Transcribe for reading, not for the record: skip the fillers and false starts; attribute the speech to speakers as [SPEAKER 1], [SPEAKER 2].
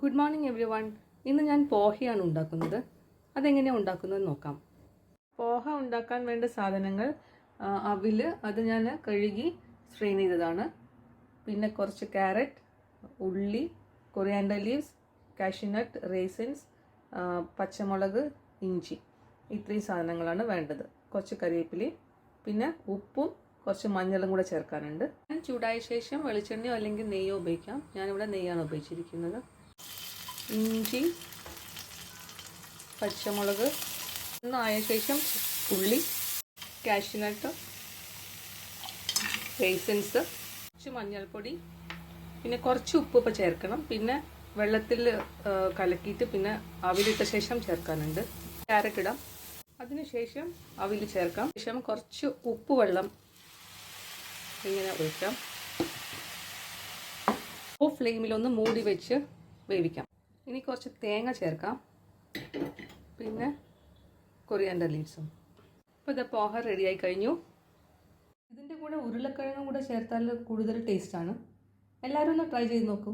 [SPEAKER 1] Good morning every one. ഇന്ന് ഞാൻ പോഹയാണ് ഉണ്ടാക്കുന്നത്. അതെങ്ങനെയാണ് ഉണ്ടാക്കുന്നത് നോക്കാം. പോഹ ഉണ്ടാക്കാൻ വേണ്ട സാധനങ്ങൾ അവിൽ, അത് ഞാൻ കഴുകി സ്ട്രെയിൻ ചെയ്തതാണ്. പിന്നെ കുറച്ച് ക്യാരറ്റ്, ഉള്ളി, കൊറിയാൻഡർ ലീവ്സ്, കാഷ്യൂനട്ട്, റേസിൻസ്, പച്ചമുളക്, ഇഞ്ചി, ഇത്രയും സാധനങ്ങളാണ് വേണ്ടത്. കുറച്ച് കറിവേപ്പിലയും പിന്നെ ഉപ്പും കുറച്ച് മഞ്ഞളും കൂടെ ചേർക്കാനുണ്ട്. ചൂടായ ശേഷം വെളിച്ചെണ്ണയോ അല്ലെങ്കിൽ നെയ്യോ ഉപയോഗിക്കാം. ഞാനിവിടെ നെയ്യാണ് ഉപയോഗിച്ചിരിക്കുന്നത്. ഇഞ്ചി, പച്ചമുളക് ഒന്നായ ശേഷം ഉള്ളി, കാഷ്യൂനട്ട്, റേസിൻസ്, കുറച്ച് മഞ്ഞൾപ്പൊടി, പിന്നെ കുറച്ച് ഉപ്പ് ഇപ്പോൾ ചേർക്കണം. പിന്നെ വെള്ളത്തിൽ കലക്കിയിട്ട് പിന്നെ അവിലിട്ട ശേഷം ചേർക്കാനുണ്ട്. ക്യാരറ്റ് ഇടാം, അതിനുശേഷം അവിൽ ചേർക്കാം. ശേഷം കുറച്ച് ഉപ്പ് വെള്ളം ഇങ്ങനെ ഒഴിക്കാം. ഫ്ലെയിമിലൊന്ന് മൂടി വെച്ച് വേവിക്കാം. ഇനി കുറച്ച് തേങ്ങ ചേർക്കാം, പിന്നെ കൊറിയാൻഡർ ലീവ്സും. ഇപ്പോൾ ഇത് പോഹ റെഡിയായി കഴിഞ്ഞു. ഇതിൻ്റെ കൂടെ ഉരുളക്കിഴങ്ങും കൂടെ ചേർത്താൽ കൂടുതൽ ടേസ്റ്റാണ്. എല്ലാവരും ഒന്ന് ട്രൈ ചെയ്ത് നോക്കൂ.